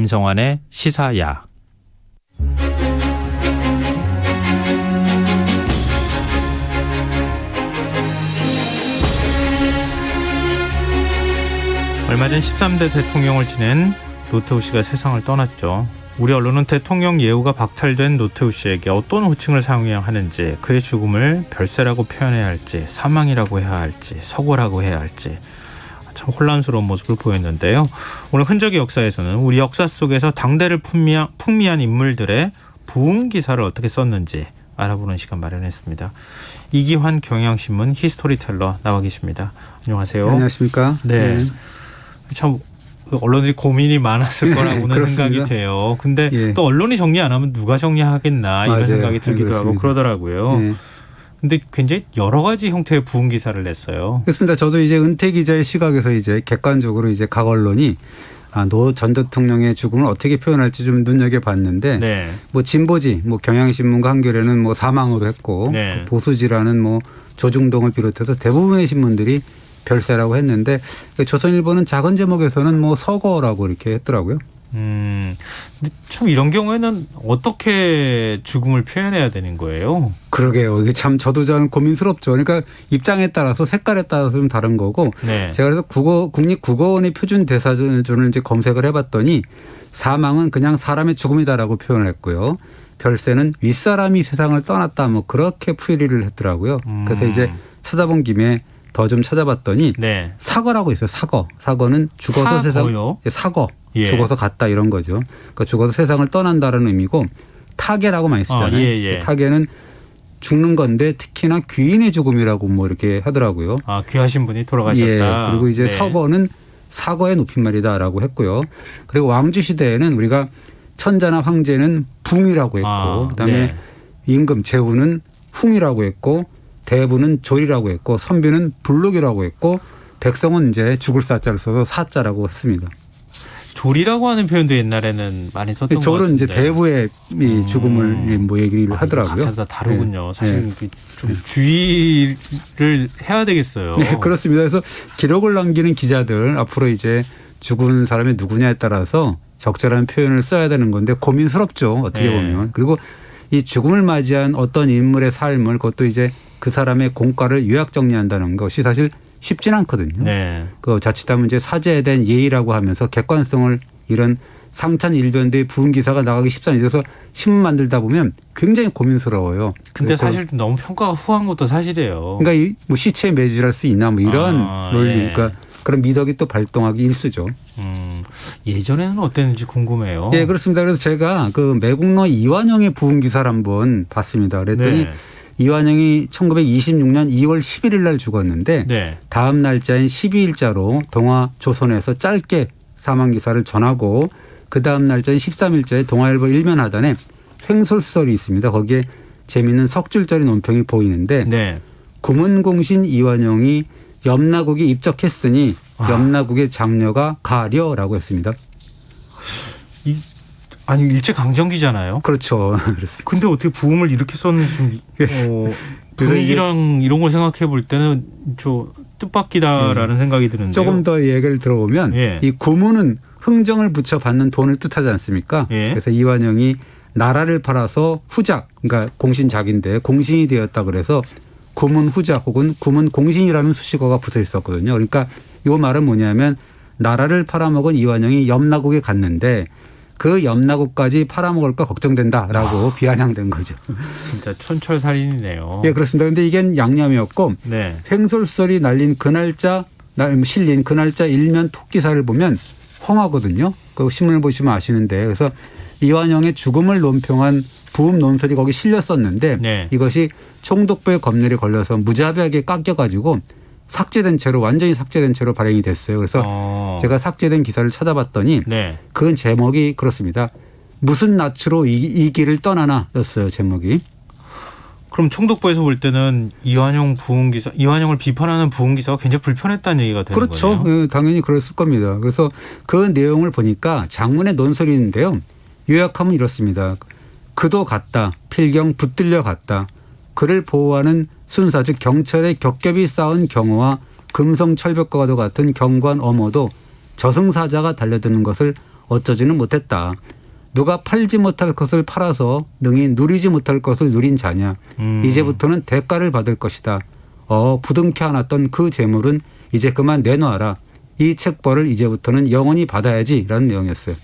김성환의 시사야. 얼마 전 13대 대통령을 지낸 노태우 씨가 세상을 떠났죠. 우리 언론은 대통령 예우가 박탈된 노태우 씨에게 어떤 호칭을 사용해야 하는지, 그의 죽음을 별세라고 표현해야 할지, 사망이라고 해야 할지, 서거라고 해야 할지 참 혼란스러운 모습을 보였는데요. 오늘 흔적의 역사에서는 우리 역사 속에서 당대를 풍미한 인물들의 부흥 기사를 어떻게 썼는지 알아보는 시간 마련했습니다. 이기환 경향신문 히스토리텔러 나와 계십니다. 안녕하세요. 네, 안녕하십니까. 네. 참 언론들이 고민이 많았을 거라고는 생각이 돼요. 근데 또 언론이 정리 안 하면 누가 정리하겠나 이런 생각이 들기도 하고 그러더라고요. 근데 굉장히 여러 가지 형태의 부흥 기사를 냈어요. 그렇습니다. 저도 이제 은퇴 기자의 시각에서 이제 객관적으로 이제 각 언론이 노 전 대통령의 죽음을 어떻게 표현할지 좀 눈여겨봤는데, 뭐 진보지, 뭐 경향신문과 한겨레는 뭐 사망으로 했고, 보수지라는 뭐 조중동을 비롯해서 대부분의 신문들이 별세라고 했는데, 조선일보는 작은 제목에서는 뭐 서거라고 이렇게 했더라고요. 근데 참 이런 경우에는 어떻게 죽음을 표현해야 되는 거예요? 그러게요. 이게 참 저도 좀 고민스럽죠. 그러니까 입장에 따라서 색깔에 따라서 좀 다른 거고, 제가 그래서 국립국어원의 표준 대사전을 이제 검색을 해봤더니 사망은 그냥 사람의 죽음이다라고 표현을 했고요. 별세는 윗사람이 세상을 떠났다, 뭐 그렇게 풀이를 했더라고요. 그래서 이제 찾아본 김에 더 좀 찾아봤더니 사거라고 있어요. 사거. 사거는 죽어서 사거. 죽어서 갔다 이런 거죠. 그러니까 죽어서 세상을 떠난다는 의미고, 타계라고 많이 쓰잖아요. 타계는 죽는 건데 특히나 귀인의 죽음이라고 뭐 이렇게 하더라고요. 귀하신 분이 돌아가셨다. 그리고 이제 서거는 사거의 높임말이다라고 했고요. 그리고 왕조 시대에는 우리가 천자나 황제는 붕이라고 했고, 그다음에 임금 제후는 흥이라고 했고, 대부는 졸이라고 했고, 선비는 불록이라고 했고, 백성은 이제 죽을 사자를 써서 사자라고 했습니다. 졸이라고 하는 표현도 옛날에는 많이 썼던 것 같은데. 졸은 이제 대부의 죽음을 뭐 얘기를 하더라고요. 각자 다 다르군요. 사실 좀 주의를 해야 되겠어요. 네, 그렇습니다. 그래서 기록을 남기는 기자들 앞으로 이제 죽은 사람이 누구냐에 따라서 적절한 표현을 써야 되는 건데 고민스럽죠. 어떻게 보면. 그리고 이 죽음을 맞이한 어떤 인물의 삶을, 그것도 이제 그 사람의 공과를 요약 정리한다는 것이 사실 쉽진 않거든요. 그 자칫하면 이제 사제에 대한 예의라고 하면서 객관성을 이런 상찬일변대의 부흥 기사가 나가기 쉽잖아요. 그래서 신문 만들다 보면 굉장히 고민스러워요. 근데 사실 너무 평가가 후한 것도 사실이에요. 그러니까 이 뭐 시체에 매질할 수 있나 뭐 이런 논리, 그러니까 그런 미덕이 또 발동하기 일쑤죠. 예전에는 어땠는지 궁금해요. 예, 그렇습니다. 그래서 제가 그 매국노 이완영의 부흥 기사를 한번 봤습니다. 그랬더니 이완영이 1926년 2월 11일 날 죽었는데 다음 날짜인 12일자로 동아조선에서 짧게 사망 기사를 전하고, 그 다음 날짜인 13일자에 동아일보 일면 하단에 횡설수설이 있습니다. 거기에 재미있는 석줄짜리 논평이 보이는데 구문공신 이완영이 염라국에 입적했으니 염라국의 장녀가 가려라고 했습니다. 아니 일제강점기잖아요. 그렇죠. 근데 어떻게 부음을 이렇게 썼는지 좀 분위기랑 이런 걸 생각해 볼 때는 좀 뜻밖이다라는 생각이 드는데요. 조금 더 얘기를 들어보면 이 구문은 흥정을 붙여 받는 돈을 뜻하지 않습니까? 그래서 이완영이 나라를 팔아서 후작, 그러니까 공신작인데 공신이 되었다 그래서 구문후작 혹은 구문공신이라는 수식어가 붙어 있었거든요. 그러니까 이 말은 뭐냐면 나라를 팔아먹은 이완영이 염라국에 갔는데 그 염라국까지 팔아먹을까 걱정된다라고 비아냥된 거죠. 진짜 촌철살인이네요. 예, 그렇습니다. 그런데 이게 양념이었고 횡설수설이 실린 그 날짜 일면 톡기사를 보면 헝하거든요. 그 신문을 보시면 아시는데, 그래서 이완영의 죽음을 논평한 부음 논설이 거기 실렸었는데 이것이 총독부의 검열에 걸려서 무자비하게 깎여가지고 완전히 삭제된 채로 발행이 됐어요. 그래서 제가 삭제된 기사를 찾아봤더니 그 제목이 그렇습니다. 무슨 낯으로 이 길을 떠나나였어요. 제목이. 그럼 총독부에서 볼 때는 이완영을 비판하는 부흥 기사가 굉장히 불편했다는 얘기가 되는 거예요. 그렇죠. 당연히 그랬을 겁니다. 그래서 그 내용을 보니까 장문의 논설이 있는데요. 요약하면 이렇습니다. 그도 갔다. 필경 붙들려 갔다. 그를 보호하는 순사, 즉 경찰의 겹겹이 쌓은 경호와 금성철벽과도 같은 경관 엄호도 저승사자가 달려드는 것을 어쩌지는 못했다. 누가 팔지 못할 것을 팔아서 능히 누리지 못할 것을 누린 자냐. 이제부터는 대가를 받을 것이다. 부둥켜 안았던 그 재물은 이제 그만 내놓아라. 이 책벌을 이제부터는 영원히 받아야지라는 내용이었어요.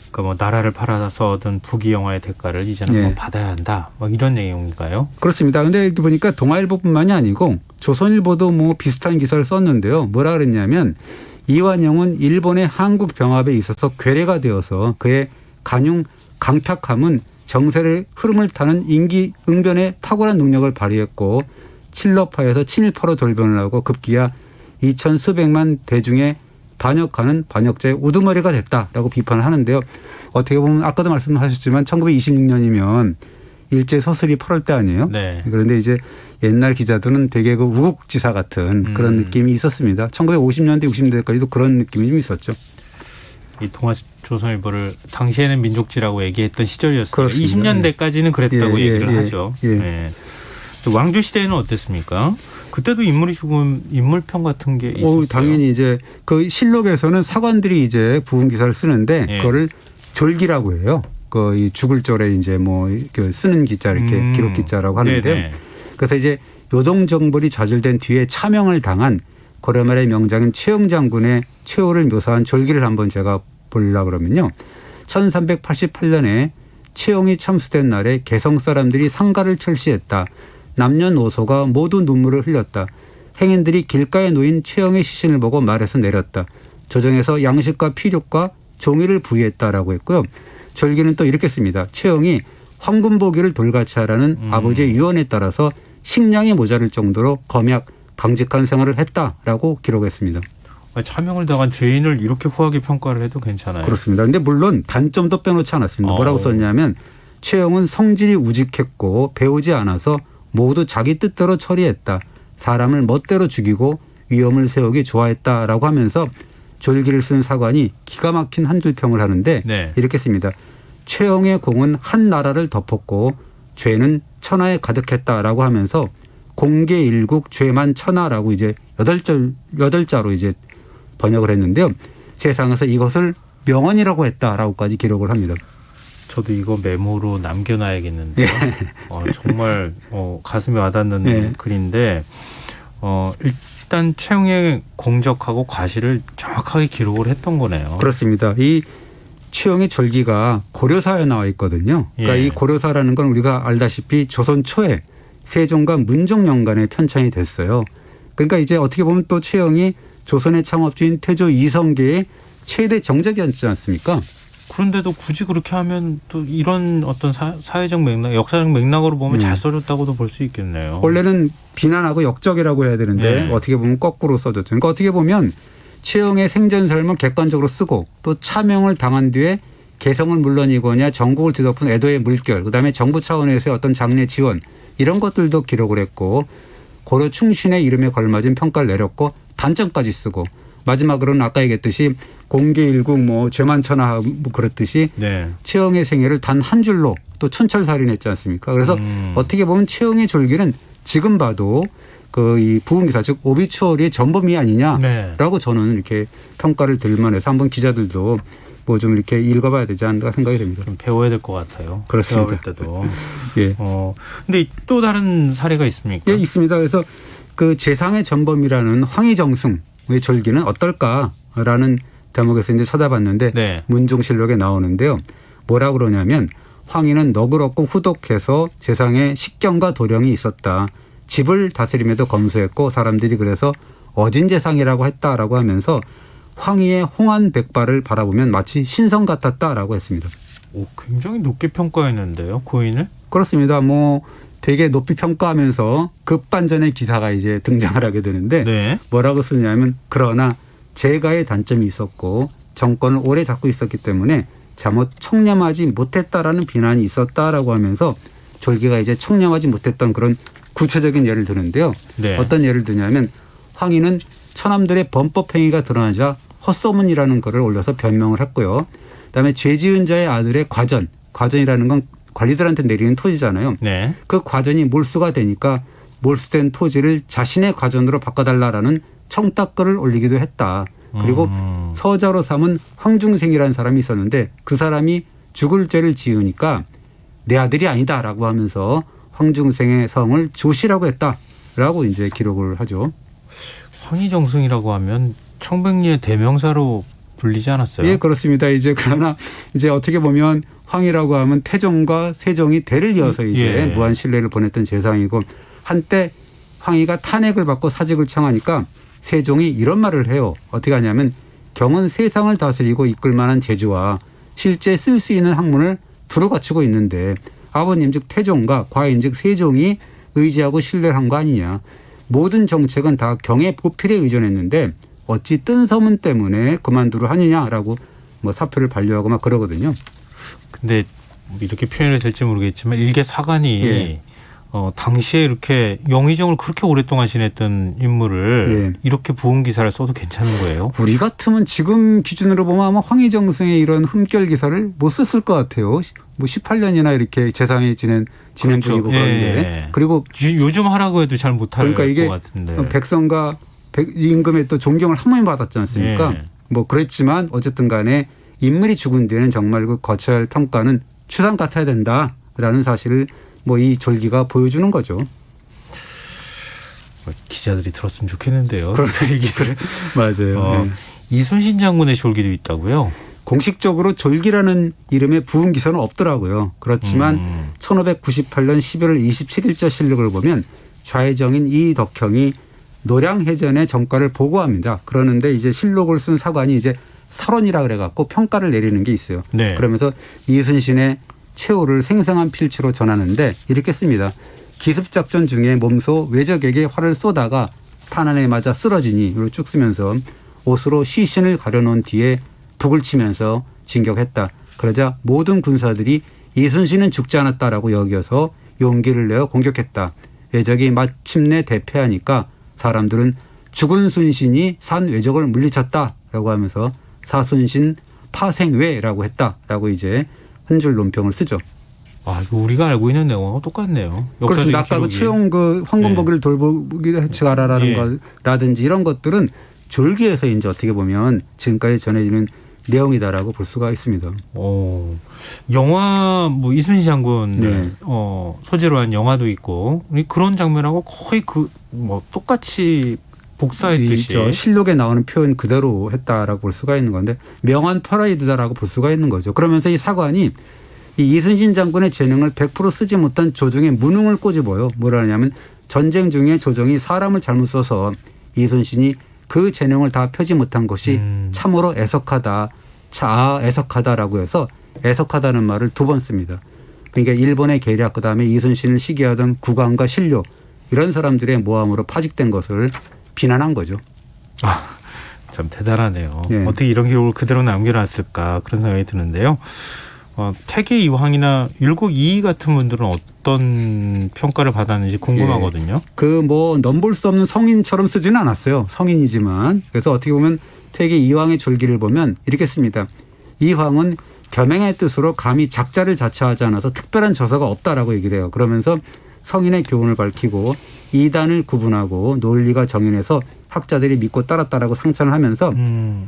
그러니까 뭐 나라를 팔아서 얻은 부귀영화의 대가를 이제는 예. 뭐 받아야 한다. 뭐 이런 내용인가요? 그렇습니다. 근데 여기 보니까 동아일보뿐만이 아니고 조선일보도 뭐 비슷한 기사를 썼는데요. 뭐라 그랬냐면 이완용은 일본의 한국 병합에 있어서 괴뢰가 되어서 그의 간용 강탁함은 정세의 흐름을 타는 임기응변에 탁월한 능력을 발휘했고 칠럽하에서 친일파로 돌변을 하고 급기야 2천 수백만 대중의 반역하는 반역자의 우두머리가 됐다라고 비판을 하는데요. 어떻게 보면 아까도 말씀하셨지만 1926년이면 일제 서슬이 8월 때 아니에요? 네. 그런데 이제 옛날 기자들은 되게 그 우국지사 같은 그런 느낌이 있었습니다. 1950년대 60년대까지도 그런 느낌이 좀 있었죠. 이 동아조선일보를 당시에는 민족지라고 얘기했던 시절이었어요. 그렇습니다. 20년대까지는 그랬다고 얘기를 하죠. 예. 예. 왕조 시대에는 어땠습니까? 그때도 인물이 죽은 인물평 같은 게 있었어요. 당연히 이제 그 실록에서는 사관들이 이제 부흥 기사를 쓰는데 예. 그거를 졸기라고 해요. 그 죽을 절에 이제 뭐 쓰는 기자 이렇게 기록 기자라고 하는데요. 네네. 그래서 이제 요동정벌이 저질된 뒤에 차명을 당한 고려말의 명장인 최영 장군의 최후를 묘사한 졸기를 한번 제가 보려고 그러면요. 1388년에 최영이 참수된 날에 개성 사람들이 상가를 철시했다. 남녀노소가 모두 눈물을 흘렸다. 행인들이 길가에 놓인 최영의 시신을 보고 말에서 내렸다. 조정에서 양식과 피력과 종이를 부여했다라고 했고요. 졸기는 또 이렇게 씁니다. 최영이 황금보기를 돌같이 하라는 아버지의 유언에 따라서 식량이 모자랄 정도로 검약, 강직한 생활을 했다라고 기록했습니다. 차명을 당한 죄인을 이렇게 후하게 평가를 해도 괜찮아요. 그렇습니다. 그런데 물론 단점도 빼놓지 않았습니다. 뭐라고 썼냐면 최영은 성질이 우직했고 배우지 않아서 모두 자기 뜻대로 처리했다. 사람을 멋대로 죽이고 위험을 세우기 좋아했다라고 하면서 졸기를 쓴 사관이 기가 막힌 한 줄 평을 하는데 네. 이렇게 씁니다. 최영의 공은 한 나라를 덮었고 죄는 천하에 가득했다라고 하면서 공계일국 죄만 천하라고 이제 8자로 이제 번역을 했는데요. 세상에서 이것을 명언이라고 했다라고까지 기록을 합니다. 저도 이거 메모로 남겨놔야겠는데 정말 가슴에 와닿는 글인데 일단 최영의 공적하고 과실을 정확하게 기록을 했던 거네요. 그렇습니다. 이 최영의 절기가 고려사에 나와 있거든요. 그러니까 이 고려사라는 건 우리가 알다시피 조선 초에 세종과 문종연간에 편찬이 됐어요. 그러니까 이제 어떻게 보면 또 최영이 조선의 창업주인 태조 이성계의 최대 정적이었지 않습니까? 그런데도 굳이 그렇게 하면 또 이런 어떤 사회적 맥락, 역사적 맥락으로 보면 잘 써줬다고도 볼 수 있겠네요. 원래는 비난하고 역적이라고 해야 되는데 어떻게 보면 거꾸로 써졌죠. 그러니까 어떻게 보면 최영의 생전 삶을 객관적으로 쓰고 또 차명을 당한 뒤에 개성을 물론이거냐 전국을 뒤덮은 애도의 물결, 그다음에 정부 차원에서의 어떤 장례 지원 이런 것들도 기록을 했고 고려 충신의 이름에 걸맞은 평가를 내렸고 단점까지 쓰고 마지막으로는 아까 얘기했듯이 공계일국 뭐 죄만천하 뭐 그렇듯이 최영의 생애를 단 한 줄로 또 촌철살인했지 않습니까? 그래서 어떻게 보면 최영의 졸기는 지금 봐도 그 이 부흥기사 즉 오비추어리의 전범이 아니냐라고 저는 이렇게 평가를 들만해서 한번 기자들도 뭐 좀 이렇게 읽어봐야 되지 않을까 생각이 됩니다. 좀 배워야 될 것 같아요. 그렇습니다. 배울 때도. 예. 근데 또 다른 사례가 있습니까? 예, 있습니다. 그래서 그 재상의 전범이라는 황희정승의 졸기는 어떨까라는 대목에서 이제 찾아봤는데 문종실록에 나오는데요. 뭐라 그러냐면 황희는 너그럽고 후독해서 재상에 식경과 도령이 있었다. 집을 다스림에도 검소했고 사람들이 그래서 어진 재상이라고 했다라고 하면서 황희의 홍한 백발을 바라보면 마치 신성 같았다라고 했습니다. 굉장히 높게 평가했는데요, 고인을? 그렇습니다. 뭐 되게 높이 평가하면서 급반전의 기사가 이제 등장을 하게 되는데 뭐라고 쓰냐면 그러나 재가의 단점이 있었고 정권을 오래 잡고 있었기 때문에 잘못 청렴하지 못했다라는 비난이 있었다라고 하면서 졸기가 이제 청렴하지 못했던 그런 구체적인 예를 드는데요. 어떤 예를 드냐면 황희는 처남들의 범법행위가 드러나자 헛소문이라는 글을 올려서 변명을 했고요. 그다음에 죄 지은 자의 아들의 과전이라는 건 관리들한테 내리는 토지잖아요. 그 과전이 몰수가 되니까 몰수된 토지를 자신의 과전으로 바꿔달라라는 청탁글을 올리기도 했다. 그리고 서자로 삼은 황중생이라는 사람이 있었는데 그 사람이 죽을 죄를 지으니까 내 아들이 아니다라고 하면서 황중생의 성을 조시라고 했다라고 이제 기록을 하죠. 황희정승이라고 하면 청백리의 대명사로 불리지 않았어요? 예, 그렇습니다. 이제 그러나 이제 어떻게 보면 황이라고 하면 태종과 세종이 대를 이어서 이제 무한 신뢰를 보냈던 재상이고 한때 황희가 탄핵을 받고 사직을 청하니까 세종이 이런 말을 해요. 어떻게 하냐면 경은 세상을 다스리고 이끌 만한 재주와 실제 쓸 수 있는 학문을 두루 갖추고 있는데 아버님 즉 태종과 과인 즉 세종이 의지하고 신뢰를 한 거 아니냐. 모든 정책은 다 경의 보필에 의존했는데 어찌 뜬 서문 때문에 그만두려 하느냐라고 뭐 사표를 반려하고 막 그러거든요. 근데 이렇게 표현이 될지 모르겠지만 일개 사관이 당시에 이렇게 영의정을 그렇게 오랫동안 지냈던 인물을 이렇게 부은 기사를 써도 괜찮은 거예요? 우리 같으면 지금 기준으로 보면 아마 황희정승의 이런 흠결 기사를 못 썼을 것 같아요. 뭐 18년이나 이렇게 재상에 지낸 그렇죠. 분이고 그런데 그리고 요즘 하라고 해도 잘 못할 그러니까 이게 것 같은데 백성과 임금의 또 존경을 한 번에 받았지 않습니까? 뭐 그랬지만 어쨌든 간에 인물이 죽은 뒤에는 정말 그 거쳐야 할 평가는 추상 같아야 된다라는 사실을 뭐 이 졸기가 보여주는 거죠. 기자들이 들었으면 좋겠는데요. 그러니까 이 기사를 맞아요. 이순신 장군의 졸기도 있다고요? 공식적으로 졸기라는 이름의 부은 기사는 없더라고요. 그렇지만 1598년 11월 27일자 실록을 보면 좌의정인 이덕형이 노량해전의 전과를 보고합니다. 그러는데 이제 실록을 쓴 사관이 이제 설원이라 그래갖고 평가를 내리는 게 있어요. 네. 그러면서 이순신의 최후를 생생한 필치로 전하는데 이렇게 씁니다. 기습작전 중에 몸소 외적에게 활을 쏘다가 탄환에 맞아 쓰러지니 이걸 쭉 쓰면서 옷으로 시신을 가려놓은 뒤에 북을 치면서 진격했다. 그러자 모든 군사들이 이순신은 죽지 않았다라고 여겨서 용기를 내어 공격했다. 외적이 마침내 대패하니까 사람들은 죽은 순신이 산 외적을 물리쳤다라고 하면서 사순신 파생외라고 했다라고 이제 한 줄 논평을 쓰죠. 아, 이거 우리가 알고 있는 내용하고 똑같네요. 그렇습니다. 아까 그 최용 그 황금보기를 돌보기 해치가라라는 거라든지 이런 것들은 졸기에서 이제 어떻게 보면 지금까지 전해지는 내용이다라고 볼 수가 있습니다. 영화 뭐 이순신 장군 소재로 한 영화도 있고 그런 장면하고 거의 뭐 똑같이 복사했듯이 실록에 나오는 표현 그대로 했다라고 볼 수가 있는 건데 명언 퍼레이드다라고 볼 수가 있는 거죠. 그러면서 이 사관이 이 이순신 장군의 재능을 100% 쓰지 못한 조정에 무능을 꼬집어요. 뭐라 하냐면 전쟁 중에 조정이 사람을 잘못 써서 이순신이 그 재능을 다 펴지 못한 것이 참으로 애석하다라고 해서 애석하다는 말을 2번 씁니다. 그러니까 일본의 계략 그다음에 이순신을 시기하던 국왕과 신료 이런 사람들의 모함으로 파직된 것을 비난한 거죠. 참 대단하네요. 어떻게 이런 기록을 그대로 남겨놨을까 그런 생각이 드는데요. 태계 이황이나 율곡 이이 같은 분들은 어떤 평가를 받았는지 궁금하거든요. 그 뭐 넘볼 수 없는 성인처럼 쓰지는 않았어요. 성인이지만. 그래서 어떻게 보면 태계 이황의 졸기를 보면 이렇게 씁니다. 이황은 겸행의 뜻으로 감히 작자를 자처하지 않아서 특별한 저서가 없다라고 얘기를 해요. 그러면서 성인의 교훈을 밝히고 이단을 구분하고 논리가 정연해서 학자들이 믿고 따랐다라고 상찬을 하면서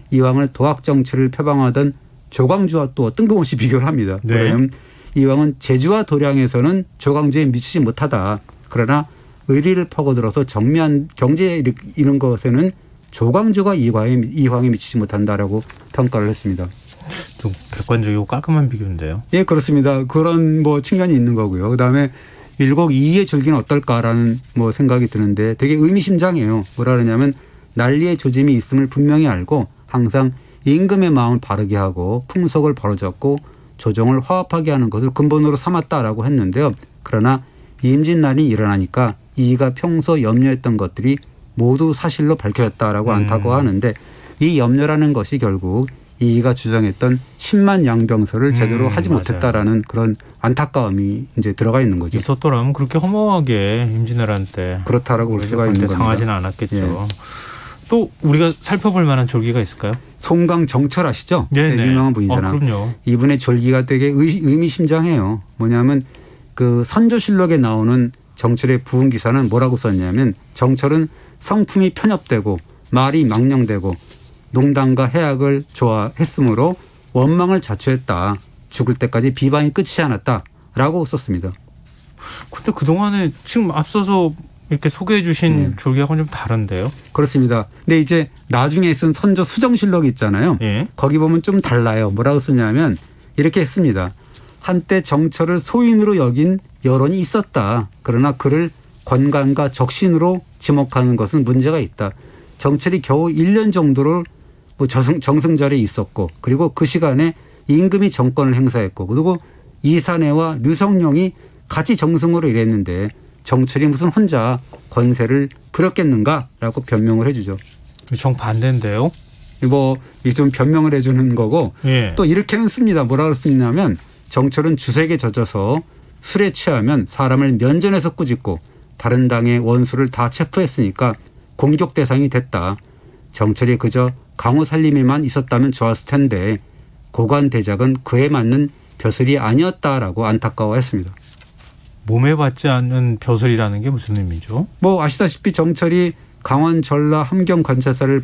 이황을 도학 정치를 표방하던 조광주와 또 뜬금없이 비교를 합니다. 왜냐하면 이황은 재주와 도량에서는 조광주에 미치지 못하다. 그러나 의리를 파고들어서 정미한 경제에 이른 것에는 조광주가 이황에 미치지 못한다라고 평가를 했습니다. 좀 객관적이고 깔끔한 비교인데요. 예, 그렇습니다. 그런 뭐 측면이 있는 거고요. 그다음에 율곡 이이의 졸기는 어떨까라는 뭐 생각이 드는데 되게 의미심장해요. 뭐라 그러냐면 난리의 조짐이 있음을 분명히 알고 항상 임금의 마음을 바르게 하고 풍속을 바로잡고 조정을 화합하게 하는 것을 근본으로 삼았다라고 했는데요. 그러나 임진난이 일어나니까 이이가 평소 염려했던 것들이 모두 사실로 밝혀졌다라고 않다고 하는데 이 염려라는 것이 결국 이이가 주장했던 10만 양병설을 제대로 하지 못했다라는 그런 안타까움이 이제 들어가 있는 거죠. 있었더라면 그렇게 허무하게 임진왜란때 그렇다라고 볼 수가 있는 겁니다. 당하지는 않았겠죠. 또 우리가 살펴볼 만한 졸기가 있을까요? 송강 정철 아시죠? 네, 유명한 분이잖아요. 그럼요. 이분의 졸기가 되게 의미심장해요. 뭐냐면 그 선조실록에 나오는 정철의 부흥 기사는 뭐라고 썼냐면 정철은 성품이 편협되고 말이 망령되고 농단과 해악을 좋아했으므로 원망을 자초했다. 죽을 때까지 비방이 끝이지 않았다라고 썼습니다. 근데 그동안에 지금 앞서서 이렇게 소개해 주신 졸기하고는 좀 다른데요? 그렇습니다. 근데 이제 나중에 쓴 선조 수정실록이 있잖아요. 예. 거기 보면 좀 달라요. 뭐라고 쓰냐면 이렇게 했습니다. 한때 정철을 소인으로 여긴 여론이 있었다. 그러나 그를 권간과 적신으로 지목하는 것은 문제가 있다. 정철이 겨우 1년 정도를 뭐 정승자리에 있었고 그리고 그 시간에 임금이 정권을 행사했고 그리고 이산해와 류성룡이 같이 정승으로 일했는데 정철이 무슨 혼자 권세를 부렸겠는가라고 변명을 해주죠. 정반대인데요? 뭐 이게 좀 변명을 해주는 거고 예. 또 이렇게는 씁니다. 뭐라고 쓰냐면 정철은 주색에 젖어서 술에 취하면 사람을 면전에서 꾸짖고 다른 당의 원수를 다 체포했으니까 공격 대상이 됐다. 정철이 그저 강호 살림에만 있었다면 좋았을 텐데 고관 대작은 그에 맞는 벼슬이 아니었다라고 안타까워했습니다. 몸에 받지 않는 벼슬이라는 게 무슨 의미죠? 뭐 아시다시피 정철이 강원, 전라, 함경 관찰사를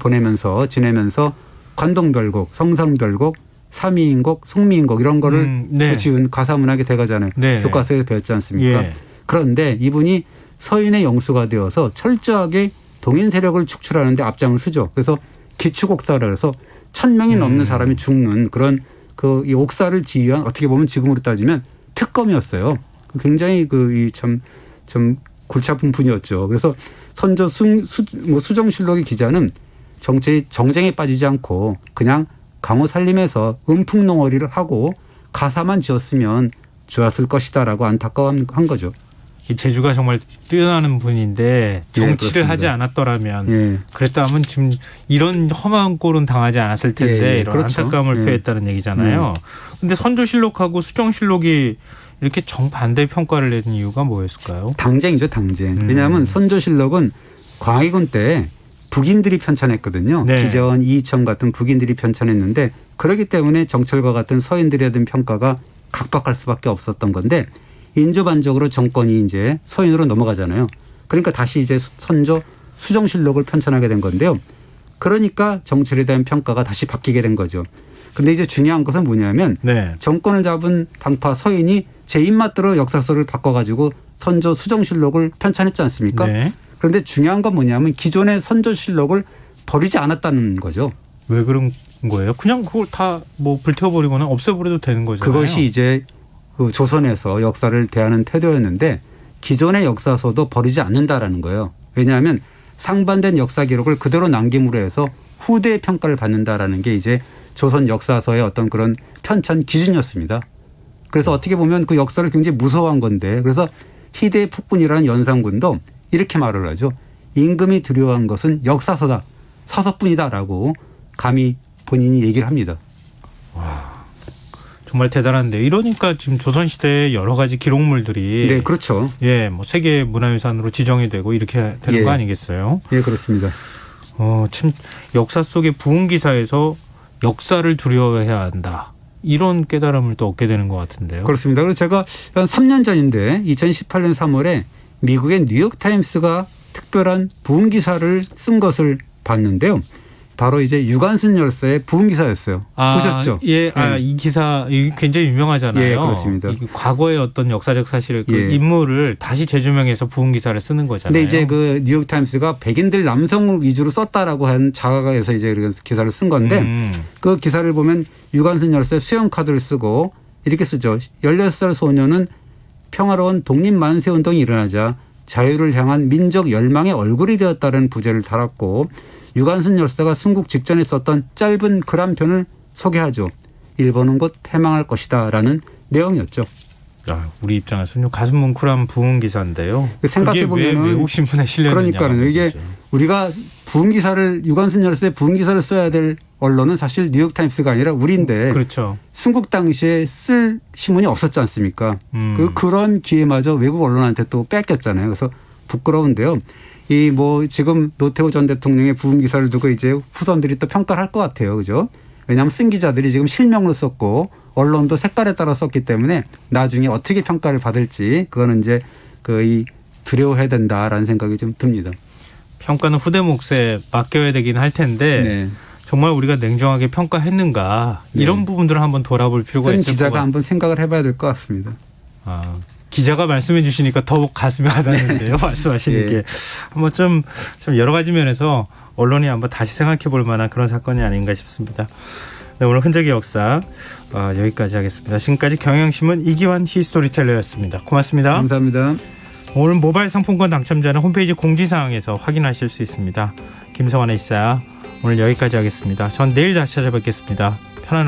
지내면서 관동별곡, 성상별곡, 삼위인곡, 송미인곡 이런 거를 네. 지은 가사문학의 대가잖아요. 네. 교과서에서 배웠지 않습니까? 예. 그런데 이분이 서인의 영수가 되어서 철저하게 동인 세력을 축출하는 데 앞장을 서죠. 그래서 기축옥사를 해서 1,000명이 넘는 사람이 죽는 그런 이 옥사를 지휘한 어떻게 보면 지금으로 따지면 특검이었어요. 굉장히 참 골치 아픈 분이었죠. 그래서 선조 수정실록의 기자는 정철이 정쟁에 빠지지 않고 그냥 강호 살림에서 음풍농어리를 하고 가사만 지었으면 좋았을 것이다라고 안타까워한 거죠. 이 재주가 정말 뛰어나는 분인데 정치를 예, 하지 않았더라면 예. 그랬다면 지금 이런 험한 꼴은 당하지 않았을 텐데 이런 그렇죠. 안타까움을 표했다는 얘기잖아요. 근데 선조실록하고 수정실록이 이렇게 정반대 평가를 내는 이유가 뭐였을까요? 당쟁이죠, 당쟁. 왜냐하면 선조실록은 광해군 때 북인들이 편찬했거든요. 네. 기재원, 이이청 같은 북인들이 편찬했는데 그렇기 때문에 정철과 같은 서인들에 대한 평가가 각박할 수밖에 없었던 건데 인조반적으로 정권이 이제 서인으로 넘어가잖아요. 그러니까 다시 이제 선조 수정실록을 편찬하게 된 건데요. 그러니까 정철에 대한 평가가 다시 바뀌게 된 거죠. 그런데 이제 중요한 것은 뭐냐면 네. 정권을 잡은 당파 서인이 제 입맛대로 역사서를 바꿔가지고 선조 수정실록을 편찬했지 않습니까? 네. 그런데 중요한 건 뭐냐면 기존의 선조실록을 버리지 않았다는 거죠. 왜 그런 거예요? 그냥 그걸 다 뭐 불태워버리거나 없애버려도 되는 거잖아요. 그것이 이제 그 조선에서 역사를 대하는 태도였는데 기존의 역사서도 버리지 않는다라는 거예요. 왜냐하면 상반된 역사 기록을 그대로 남김으로 해서 후대의 평가를 받는다라는 게 이제 조선 역사서의 어떤 그런 편찬 기준이었습니다. 그래서 어떻게 보면 그 역사를 굉장히 무서워한 건데 그래서 희대의 폭군이라는 연산군도 이렇게 말을 하죠. 임금이 두려워한 것은 역사서다. 사서뿐이다라고 감히 본인이 얘기를 합니다. 와, 정말 대단한데요. 이러니까 지금 조선시대의 여러 가지 기록물들이 네, 그렇죠. 예, 뭐 세계 문화유산으로 지정이 되고 이렇게 되는 거 아니겠어요? 예, 그렇습니다. 참 역사 속의 부흥 기사에서 역사를 두려워해야 한다. 이런 깨달음을 또 얻게 되는 것 같은데요. 그렇습니다. 그래서 제가 한 3년 전인데 2018년 3월에 미국의 뉴욕타임스가 특별한 부흥 기사를 쓴 것을 봤는데요. 바로 이제 유관순 열사의 부흥 기사였어요. 보셨죠? 예, 이 기사 굉장히 유명하잖아요. 예, 그렇습니다. 과거의 어떤 역사적 사실을 그 예. 인물을 다시 재조명해서 부흥 기사를 쓰는 거잖아요. 근데 이제 그 뉴욕 타임스가 백인들 남성을 위주로 썼다라고 한 자가에서 이제 기사를 쓴 건데 그 기사를 보면 유관순 열사의 수영 카드를 쓰고 이렇게 쓰죠. 16살 소녀는 평화로운 독립 만세 운동이 일어나자 자유를 향한 민족 열망의 얼굴이 되었다는 부제를 달았고 유관순 열사가 순국 직전에 썼던 짧은 글 한 편을 소개하죠. 일본은 곧 패망할 것이다라는 내용이었죠. 우리 입장에서는 가슴 뭉클한 부흥 기사인데요. 생각해 보면 외국 신문에 실렸느냐. 그러니까는 이게 우리가 부흥 기사를 유관순 열사의 부흥 기사를 써야 될 언론은 사실 뉴욕 타임스가 아니라 우리인데 그렇죠. 순국 당시에 쓸 신문이 없었지 않습니까? 그런 기회마저 외국 언론한테 또 뺏겼잖아요. 그래서 부끄러운데요. 이 뭐 지금 노태우 전 대통령의 부흥 기사를 두고 이제 후손들이 또 평가를 할 것 같아요. 그죠? 왜냐하면 쓴 기자들이 지금 실명으로 썼고 언론도 색깔에 따라 썼기 때문에 나중에 어떻게 평가를 받을지 그거는 이제 거의 두려워해야 된다라는 생각이 좀 듭니다. 평가는 후대 몫에 맡겨야 되긴 할 텐데 네. 정말 우리가 냉정하게 평가했는가 이런 부분들을 한번 돌아볼 필요가 있을 것 같아요. 기자가 한번 생각을 해봐야 될 것 같습니다. 기자가 말씀해 주시니까 더욱 가슴이 와닿는데요. 말씀하시는 게 한번 좀 여러 가지 면에서 언론이 한번 다시 생각해 볼 만한 그런 사건이 아닌가 싶습니다. 네, 오늘 흔적의 역사 여기까지 하겠습니다. 지금까지 경향신문 이기환 히스토리텔러였습니다. 고맙습니다. 감사합니다. 오늘 모바일 상품권 당첨자는 홈페이지 공지사항에서 확인하실 수 있습니다. 김성환의 시사 오늘 여기까지 하겠습니다. 전 내일 다시 찾아뵙겠습니다.